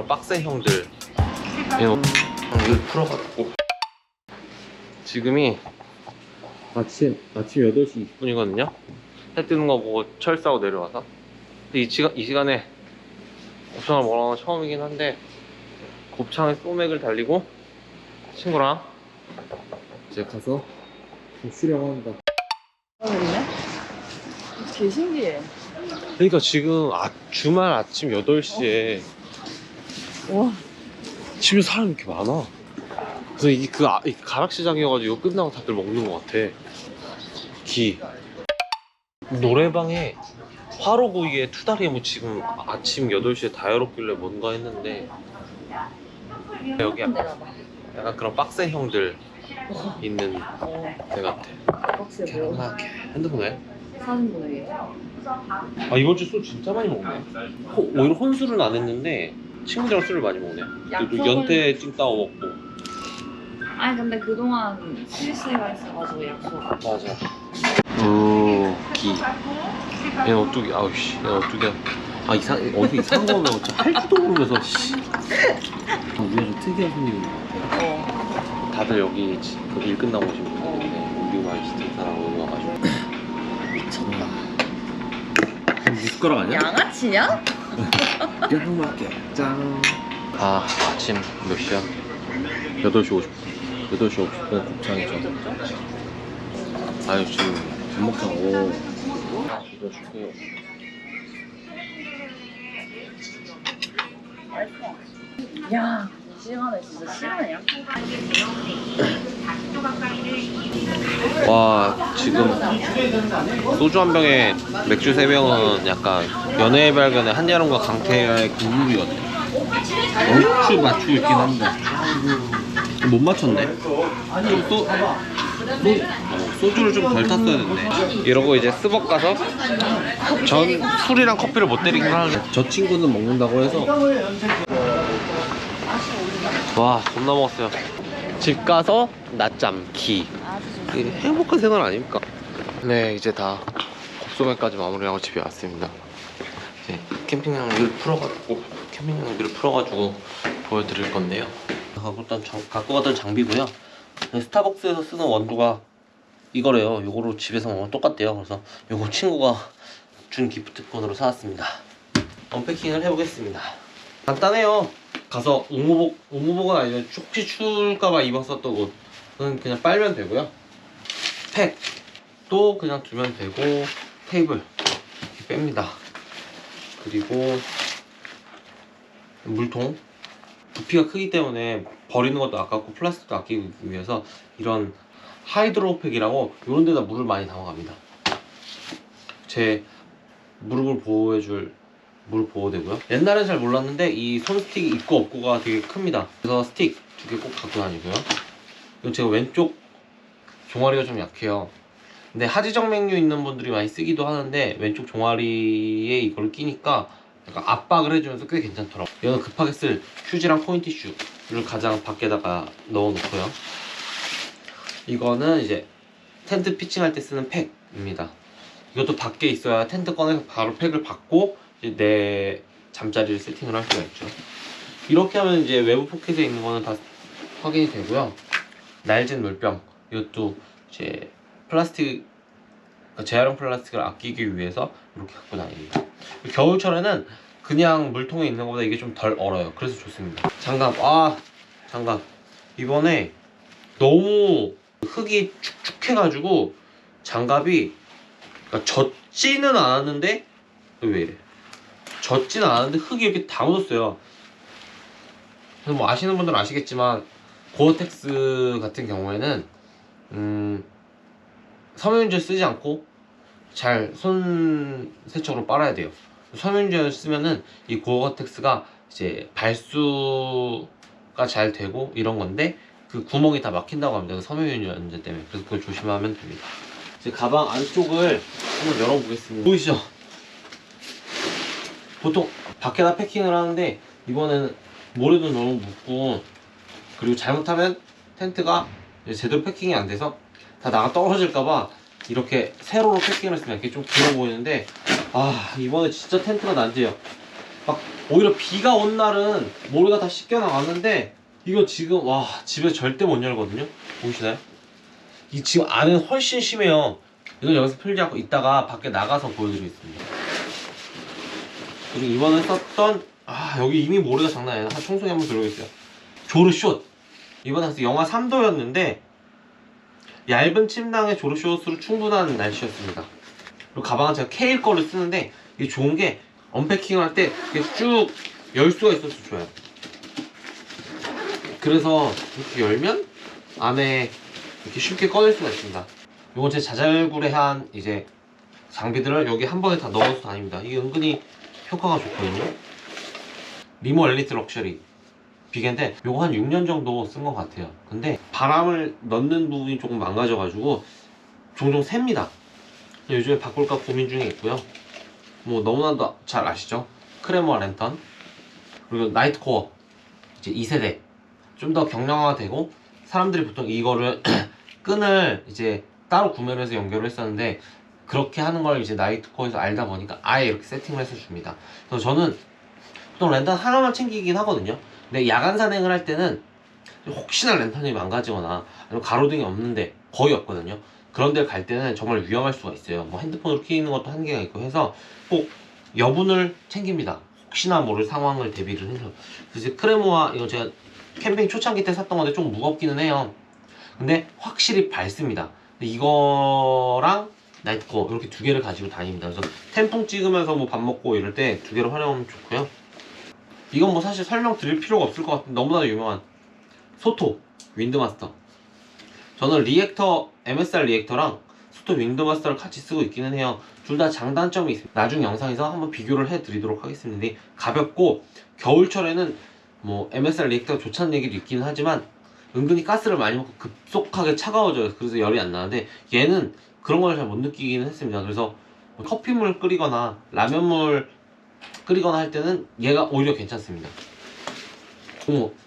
그런 빡센 형들 이걸 풀어가지고 지금이 아침 8시 20분이거든요 해 뜨는 거 보고 철사하고 내려와서 근데 이 시간에 곱창을 먹으러 가는 건 처음이긴 한데 곱창에 소맥을 달리고 친구랑 이제 가서 좀 쉬려고 합니다. 그러네? 개 신기해. 그러니까 지금 주말 아침 8시에 와. 집에 사람이 이렇게 많아. 그래서 이 가락시장이어가지고 이거 끝나고 다들 먹는 것 같아. 노래방에 화로구이에 투다리에 뭐 지금 아침 8시에 다 열었길래 뭔가 했는데 여기 약간 그런 빡센 형들 있는 데 같아. 박스에 뭐 개막해. 핸드폰에? 사진 보내게. 이번 주 술 진짜 많이 먹네. 오히려 혼술은 안 했는데 친구들이랑 술을 많이 먹네. 또 연태 찡따오 먹고. 아니 근데 그동안 스위스가 있어가지고 약속. 맞아. 얘 어떻게 아우씨 얘 어떻게 어디서 이상한 거 오면 할지도 모르면서 씨. 우리가 좀 특이한 손님인 것 같아. 다들 여기 일 끝나고 오신 분들인데 우리 와이시트 사람으로 와가지고 미쳤나. 미숫가락 아니야? 양아치냐? 양마게 짱. 아침 몇 시야? 8시 50분 8시 50분 곱창이죠. 지금 밥 먹자고 이거 야, 이 시간에 진짜 실화냐? 와 지금 소주 한 병에 맥주 3병은 약간 연애의 발견에 한여름과 강태의 국룰이거든. 얼추 맞추고 있긴 한데 못 맞췄네. 소주를 좀 덜 탔어야 됐네. 이러고 이제 스벅 가서 술이랑 커피를 못 때리긴 하는데 저 친구는 먹는다고 해서 와 겁나 먹었어요. 집 가서 낮잠 키. 행복한 생활 아닙니까? 네 이제 다 곱소매까지 마무리하고 집에 왔습니다. 이제 캠핑장비를 풀어가지고 보여드릴 건데요. 갖고 갔던 장비고요. 스타벅스에서 쓰는 원두가 이거래요. 요거로 집에서 먹으면 똑같대요. 그래서 요거 친구가 준 기프트콘으로 사왔습니다. 언패킹을 해보겠습니다. 간단해요. 가서 옥무복은 아니면 혹시 추울까봐 입었었던 옷은 그냥 빨면 되고요. 팩도 그냥 두면 되고 테이블 이렇게 뺍니다. 그리고 물통 부피가 크기 때문에 버리는 것도 아깝고 플라스틱도 아끼기 위해서 이런 하이드로팩이라고 이런 데다 물을 많이 담아갑니다. 제 무릎을 보호해줄 물 보호대고요. 옛날엔 잘 몰랐는데 이 손 스틱이 있고 없고가 되게 큽니다. 그래서 스틱 2개 꼭 갖고 다니고요. 이건 제가 왼쪽 종아리가 좀 약해요. 근데 하지정맥류 있는 분들이 많이 쓰기도 하는데 왼쪽 종아리에 이걸 끼니까 약간 압박을 해주면서 꽤 괜찮더라고요. 이거는 급하게 쓸 휴지랑 코인티슈를 가장 밖에다가 넣어놓고요. 이거는 이제 텐트 피칭할 때 쓰는 팩입니다. 이것도 밖에 있어야 텐트 꺼내서 바로 팩을 받고 이제 내 잠자리를 세팅을 할 수가 있죠. 이렇게 하면 이제 외부 포켓에 있는 거는 다 확인이 되고요. 날진 물병 이것도 이제 플라스틱 재활용 플라스틱을 아끼기 위해서 이렇게 갖고 다닙니다. 겨울철에는 그냥 물통에 있는 것보다 이게 좀 덜 얼어요. 그래서 좋습니다. 장갑 장갑 이번에 너무 흙이 축축해가지고 장갑이 그러니까 젖지는 않았는데 왜 이래? 젖지는 않았는데 흙이 이렇게 다 묻었어요. 그래서 뭐 아시는 분들은 아시겠지만 고어텍스 같은 경우에는 섬유유연제 쓰지 않고 잘 손 세척으로 빨아야 돼요. 섬유유연제 쓰면은 이 고어텍스가 이제 발수가 잘 되고 이런 건데 그 구멍이 다 막힌다고 합니다. 그 섬유유연제 때문에. 그래서 그걸 조심하면 됩니다. 이제 가방 안쪽을 한번 열어보겠습니다. 보이시죠? 보통 밖에다 패킹을 하는데 이번에는 모래도 너무 묻고 그리고 잘못하면 텐트가 제대로 패킹이 안 돼서 다 나가 떨어질까봐 이렇게 세로로 패킹을 했으면 이렇게 좀 길어 보이는데 이번에 진짜 텐트가 난제요. 막 오히려 비가 온 날은 모래가 다 씻겨 나갔는데 이거 지금 와 집에 절대 못 열거든요. 보이시나요? 이 지금 안은 훨씬 심해요. 이건 여기서 풀지 않고 이따가 밖에 나가서 보여드리겠습니다. 그리고 이번에 썼던 여기 이미 모래가 장난 아니야. 청소기 한번 들어오겠어요. 조르숏. 이번에 영하 3도였는데 얇은 침낭에 조르숏으로 충분한 날씨였습니다. 그리고 가방은 제가 케일 거를 쓰는데 이게 좋은 게 언패킹을 할 때 쭉 열 수가 있어서 좋아요. 그래서 이렇게 열면 안에 이렇게 쉽게 꺼낼 수가 있습니다. 이건 제 자잘구레한 이제 장비들을 여기 한 번에 다 넣어서 다닙니다. 이게 은근히 효과가 좋거든요. 리모 엘리트 럭셔리 비계인데 요거 한 6년 정도 쓴 것 같아요. 근데 바람을 넣는 부분이 조금 망가져가지고 종종 셉니다. 요즘에 바꿀까 고민 중에 있고요. 뭐 너무나도 잘 아시죠? 크레모아 랜턴 그리고 나이트코어 이제 2세대 좀 더 경량화되고 사람들이 보통 이거를 끈을 이제 따로 구매를 해서 연결을 했었는데 그렇게 하는 걸 이제 나이트코어에서 알다 보니까 아예 이렇게 세팅을 해서 줍니다. 그래서 저는 보통 랜턴 하나만 챙기긴 하거든요. 근데 야간 산행을 할 때는 혹시나 랜턴이 망가지거나 아니면 가로등이 없는데 거의 없거든요. 그런 데를 갈 때는 정말 위험할 수가 있어요. 뭐 핸드폰으로 켜는 것도 한계가 있고 해서 꼭 여분을 챙깁니다. 혹시나 모를 상황을 대비를 해서. 그래서 크레모아 이거 제가 캠핑 초창기 때 샀던 건데 좀 무겁기는 해요. 근데 확실히 밝습니다. 근데 이거랑 나이트코어 이렇게 두 개를 가지고 다닙니다. 그래서 텐풍 찍으면서 뭐 밥 먹고 이럴 때 두 개를 활용하면 좋고요. 이건 뭐 사실 설명 드릴 필요가 없을 것 같은데 너무나도 유명한 소토 윈드마스터. 저는 리액터 MSR 리액터랑 소토 윈드마스터를 같이 쓰고 있기는 해요. 둘 다 장단점이 있습니다. 나중 영상에서 한번 비교를 해드리도록 하겠습니다. 가볍고 겨울철에는 뭐 MSR 리액터가 좋다는 얘기도 있기는 하지만 은근히 가스를 많이 먹고 급속하게 차가워져요. 그래서 열이 안 나는데 얘는 그런 걸 잘 못 느끼기는 했습니다. 그래서 커피물 끓이거나 라면물 끓이거나 할 때는 얘가 오히려 괜찮습니다.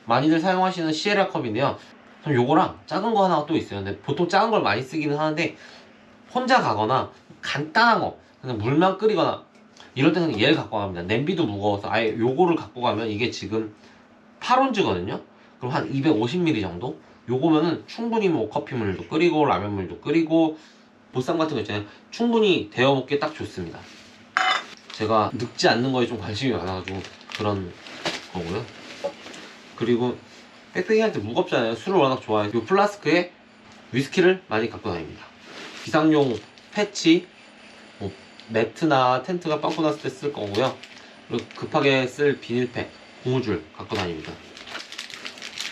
많이들 사용하시는 시에라 컵인데요. 전 요거랑 작은 거 하나가 또 있어요. 근데 보통 작은 걸 많이 쓰기는 하는데 혼자 가거나 간단한 거 그냥 물만 끓이거나 이럴 때는 얘를 갖고 갑니다. 냄비도 무거워서 아예 요거를 갖고 가면 이게 지금 8온즈거든요. 그럼 한 250ml 정도? 요거면은 충분히 뭐 커피물도 끓이고 라면물도 끓이고 보쌈 같은 거 있잖아요. 충분히 데워 먹기에 딱 좋습니다. 제가 늙지 않는 거에 좀 관심이 많아가지고 그런 거고요. 그리고 백패킹 할 때 무겁잖아요. 술을 워낙 좋아해요. 요 플라스크에 위스키를 많이 갖고 다닙니다. 비상용 패치, 뭐 매트나 텐트가 빵꾸 났을 때 쓸 거고요. 그리고 급하게 쓸 비닐팩, 고무줄 갖고 다닙니다.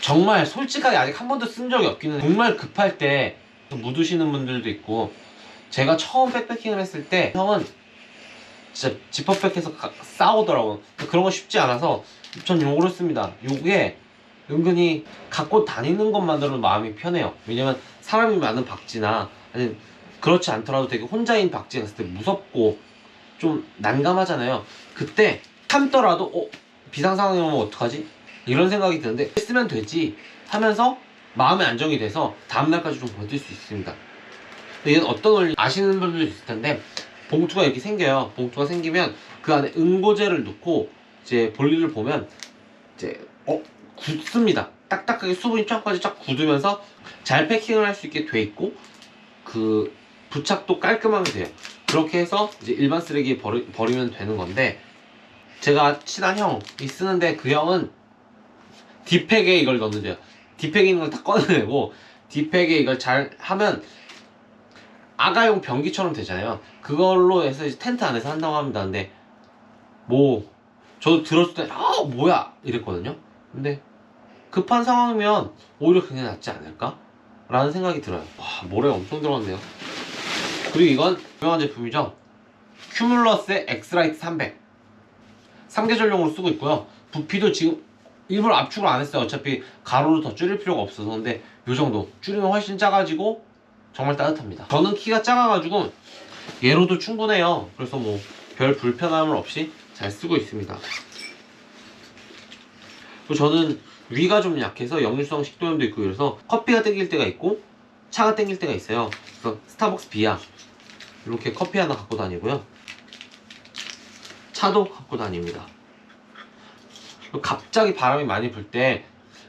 정말 솔직하게 아직 한 번도 쓴 적이 없기는 정말 급할 때 묻으시는 분들도 있고 제가 처음 백패킹을 했을 때 형은 진짜 지퍼백해서 싸우더라고요. 그런 거 쉽지 않아서 전 요거를 씁니다. 요게 은근히 갖고 다니는 것만으로는 마음이 편해요. 왜냐면 사람이 많은 박지나 아니 그렇지 않더라도 되게 혼자인 박지에 갔을 때 무섭고 좀 난감하잖아요. 그때 참더라도 비상 상황이 오면 어떡하지? 이런 생각이 드는데 쓰면 되지 하면서 마음의 안정이 돼서 다음날까지 좀 버틸 수 있습니다. 얘는 어떤 원리 아시는 분들도 있을 텐데 봉투가 이렇게 생겨요. 봉투가 생기면 그 안에 응고제를 넣고 이제 볼일을 보면 이제 굳습니다. 딱딱하게 수분이 쫙까지 쫙 굳으면서 잘 패킹을 할 수 있게 돼 있고 그 부착도 깔끔하게 돼요. 그렇게 해서 이제 일반 쓰레기에 버리면 되는 건데 제가 친한 형이 쓰는데 그 형은 딥팩에 이걸 넣는데요. 딥팩에 있는 걸 다 꺼내내고 딥팩에 이걸 잘 하면 아가용 변기처럼 되잖아요. 그걸로 해서 이제 텐트 안에서 한다고 합니다. 근데 뭐 저도 들었을 때 뭐야 이랬거든요. 근데 급한 상황이면 오히려 그게 낫지 않을까? 라는 생각이 들어요. 와 모래가 엄청 들어갔네요. 그리고 이건 유명한 제품이죠. 큐뮬러스의 엑스라이트 300 3계절용으로 쓰고 있고요. 부피도 지금 일부러 압축을 안 했어요. 어차피 가로로 더 줄일 필요가 없어서. 근데 요 정도 줄이면 훨씬 작아지고 정말 따뜻합니다. 저는 키가 작아가지고 얘로도 충분해요. 그래서 뭐 별 불편함을 없이 잘 쓰고 있습니다. 그리고 저는 위가 좀 약해서 역류성 식도염도 있고 그래서 커피가 땡길 때가 있고 차가 땡길 때가 있어요. 그래서 스타벅스 비아 이렇게 커피 하나 갖고 다니고요. 차도 갖고 다닙니다. 갑자기 바람이 많이 불 때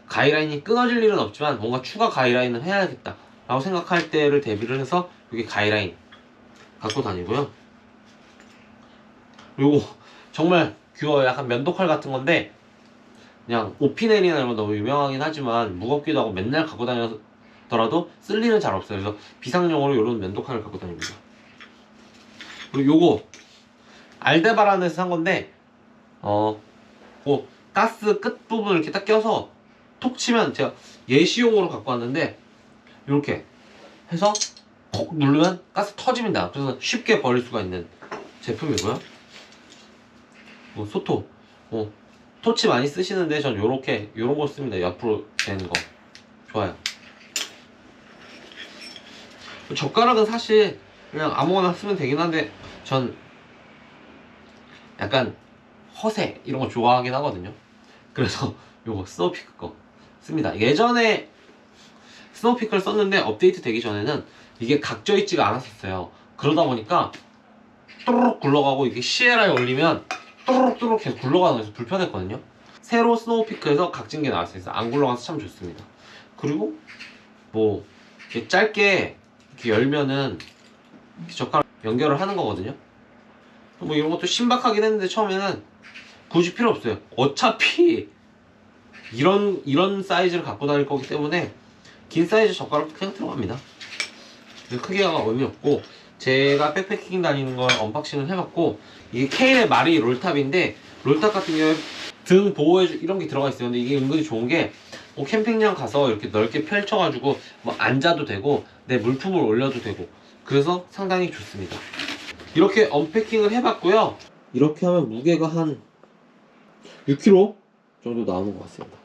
가이라인이 끊어질 일은 없지만 뭔가 추가 가이라인을 해야겠다 라고 생각할 때를 대비를 해서 여기 가이라인 갖고 다니고요. 요거 정말 귀여워요. 약간 면도칼 같은 건데 그냥 오피넬이나 이런 거 너무 유명하긴 하지만 무겁기도 하고 맨날 갖고 다녀더라도 쓸 일은 잘 없어요. 그래서 비상용으로 이런 면도칼을 갖고 다닙니다. 그리고 요거 알데바란에서 산 건데 뭐 가스 끝 부분을 이렇게 딱 껴서 톡 치면, 제가 예시용으로 갖고 왔는데 이렇게 해서 콕 누르면 가스 터집니다. 그래서 쉽게 버릴 수가 있는 제품이고요. 뭐 소토, 토치 많이 쓰시는데 전 요렇게 요런 거 씁니다. 옆으로 되는 거 좋아요. 젓가락은 사실 그냥 아무거나 쓰면 되긴 한데 전 약간 허세 이런 거 좋아하긴 하거든요. 그래서 요거 스노우피크 거 씁니다. 예전에 스노우피크를 썼는데 업데이트 되기 전에는 이게 각져 있지가 않았었어요. 그러다 보니까 또르륵 굴러가고 이게 시에라에 올리면 또르륵 계속 굴러가는 거에서 불편했거든요. 새로 스노우피크에서 각진 게 나왔어요. 그래서 안 굴러가서 참 좋습니다. 그리고 뭐 이렇게 짧게 이렇게 열면은 이렇게 젓가락 연결을 하는 거거든요. 뭐 이런 것도 신박하긴 했는데 처음에는 굳이 필요 없어요. 어차피 이런 사이즈를 갖고 다닐 거기 때문에 긴 사이즈 젓가락도 그냥 들어갑니다. 크기가 의미 없고, 제가 백패킹 다니는 걸 언박싱을 해봤고, 이게 케일의 마리 롤탑인데 롤탑 같은 경우에 등 보호해줄 이런 게 들어가 있어요. 근데 이게 은근히 좋은 게 캠핑장 가서 이렇게 넓게 펼쳐가지고 뭐 앉아도 되고 내 물품을 올려도 되고, 그래서 상당히 좋습니다. 이렇게 언패킹을 해봤고요. 이렇게 하면 무게가 한 6kg 정도 나오는 것 같습니다.